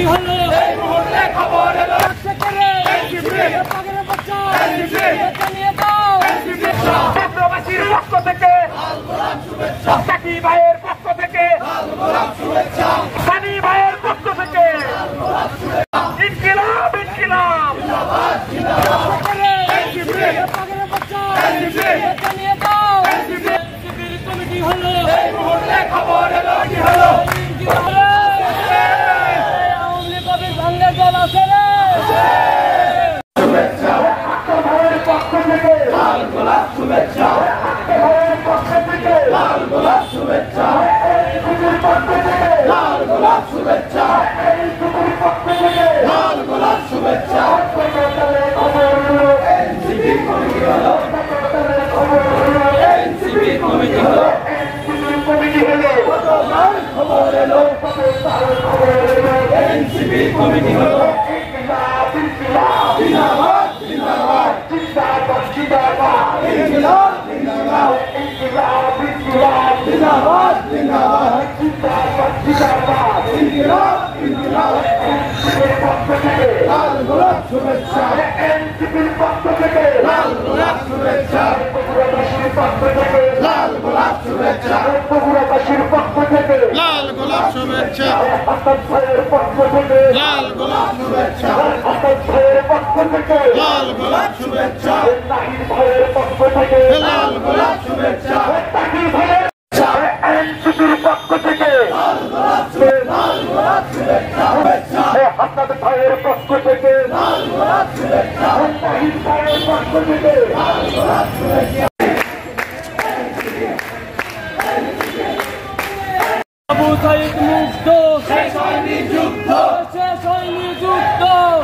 committee হলো এই মুহূর্তে খবর এলো নিয়ে দাও প্রবাসীর পক্ষ থেকে সাকি ভাইয়ের পক্ষ থেকে সানি ভাইয়ের পক্ষ থেকে ইনকিলাব ইনকিলাব নিয়ে দাও কমিটি হলো এই মুহূর্তে খবর এলো কি হলো আওয়ামী লীগ ভাঙ্গে দল আছে রে শুভেচ্ছা পক্ষ থেকে লাল গোলাপ শুভেচ্ছা পক্ষ থেকে লাল গোলাপ শুভেচ্ছা লাল গোলাপ শুভেচ্ছা পক্ষ থেকে লাল গোলাপ শুভেচ্ছা এনসিপি কমিটি হলো এনসিপি কমিটি হলো কমিটি হলো খবর এলো এনসিপি কমিটি হলো জিন্দাবাদ জিন্দাবাদ জিন্দাবাদ জিন্দাবাদ ইনকিলাব জিন্দাবাদ ইনকিলাব ইনকিলাব জিন্দাবাদ জিন্দাবাদ জিন্দাবাদ জিন্দাবাদ ইনকিলাব ইনকিলাব এনসিপির পক্ষ থেকে লাল গোলাপ শুভেচ্ছা এনসিপির পক্ষ থেকে লাল গোলাপ শুভেচ্ছা বগুড়াবাসীর পক্ষ থেকে লাল গোলাপ শুভেচ্ছা বগুড়াবাসীর পক্ষ থেকে লাল গোলাপ শুভেচ্ছা আসাদ ভাইয়ের পক্ষ থেকে লাল গোলাপ শুভেচ্ছা আসাদ ভাইয়ের পক্ষ থেকে লাল গোলাপ শুভেচ্ছা নাহিদ ভাইয়ের পক্ষ থেকে লাল গোলাপ শুভেচ্ছা তাকির ভাইয়ের এনসিপির পক্ষ থেকে লাল গোলাপ শুভেচ্ছা আসাদ ভাইয়ের পক্ষ থেকে লাল গোলাপ শুভেচ্ছা নাহিদ ভাইয়ের পক্ষ থেকে লাল গোলাপ শুভেচ্ছা আবু সাইদ মুক্ত শেষ হয়নি যুদ্ধ শেষ হয়নি যুদ্ধ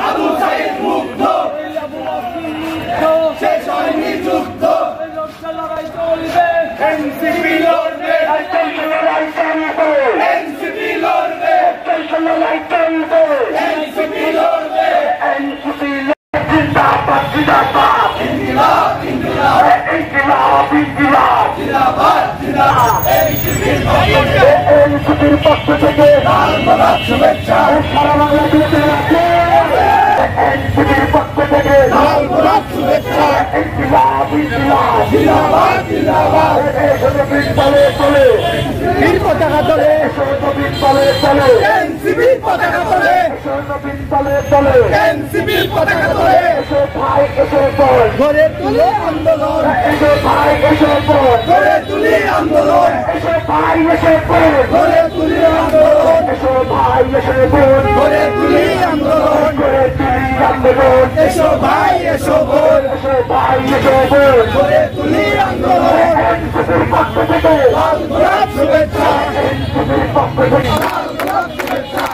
আবু সাইদ মুক্ত আবু আসিম মুক্ত শেষ হয়নি যুদ্ধ লড়াই চলবে এনসিপি লড়বে লড়াই চলবে এনসিপি লড়বে লড়াই চলবে এনসিপি লড়বে এনসিপি জিন্দাবাদ জিন্দাবাদ ইনকিলাব ইনকিলাব ইনকিলাব ইনকিলাব জিন্দাবাদ জিন্দাবাদ এনসিপির পক্ষ থেকে লাল গোলাপ শুভেচ্ছা সারা বাংলাদেশে এনসিপির পক্ষ থেকে লাল গোলাপ শুভেচ্ছা ইনকিলাব ইনকিলাব জিন্দাবাদ জিন্দাবাদ নবীন বলে চলে বীর পতাকা তোলে নবীন বলে চলে এনসিপির পতাকা তোলে নবীন বলে চলে এনসিপির পতাকা তোলে এসো ভাই এসো বল গড়ে তুলে আন্দোলন এসো ভাই এসো বল গড়ে তুলে আন্দোলন এসো ভাই এসো বল গড়ে তুলে আন্দোলন এসো ভাই এসো বল গড়ে তুলে আন্দোলন গড়ে তুলে আন্দোলন এসো ভাই এসো বল এসো ভাই এসো বল গড়ে তুলে আন্দোলন এনসিপির পক্ষ থেকে লাল গোলাপ শুভেচ্ছা এনসিপির পক্ষ থেকে লাল গোলাপ শুভেচ্ছা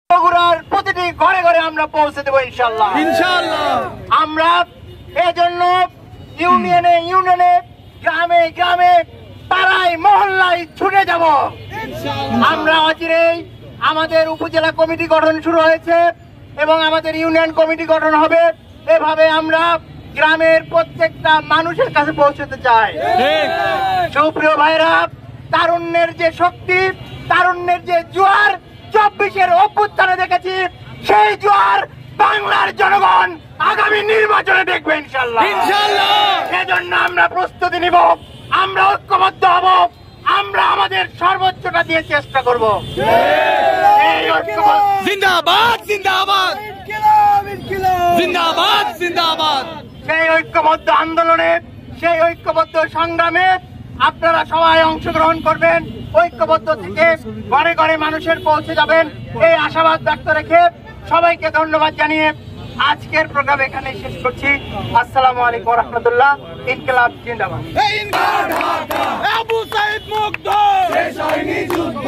বগুড়ার প্রতিটি ঘরে ঘরে আমরা পৌঁছে দেবো ইনশাআল্লাহ ইনশাআল্লাহ আমরা এজন্য ইউনিয়নে ইউনিয়নে গ্রামে গ্রামে পাড়ায় মহল্লায় ছুটে যাব আমরা অচিরেই আমাদের উপজেলা কমিটি গঠন শুরু হয়েছে এবং আমাদের ইউনিয়ন কমিটি গঠন হবে এভাবে আমরা গ্রামের প্রত্যেকটা মানুষের কাছে পৌঁছতে চাই সুপ্রিয় ভাইরা তারুণ্যের যে শক্তি তারুণ্যের যে জোয়ার 24-এর অভ্যুত্থানে দেখেছি সেই জোয়ার বাংলার জনগণ আগামী নির্বাচনে দেখবে ইনশাআল্লাহ ইনশাআল্লাহ সেজন্য আমরা প্রস্তুতি নিব আমরা ঐক্যবদ্ধ হব আমরা আমাদের সর্বোচ্চটা দিয়ে চেষ্টা করব জিন্দাবাদ জিন্দাবাদ জিন্দাবাদ জিন্দাবাদ সেই ঐক্যবদ্ধ আন্দোলনে সেই ঐক্যবদ্ধ সংগ্রামে আপনারা সবাই অংশগ্রহণ করবেন ঐক্যবদ্ধ থেকে ঘরে ঘরে মানুষের পৌঁছে যাবেন এই আশাবাদ ব্যক্ত রেখে সবাইকে ধন্যবাদ জানিয়ে আজকের প্রোগ্রাম এখানে শেষ করছি আসসালামু আলাইকুম ওয়া রাহমাতুল্লাহ ইনকিলাব জিন্দাবাদ আবু সাইদ মুক্ত শেষ হয়নি যুদ্ধ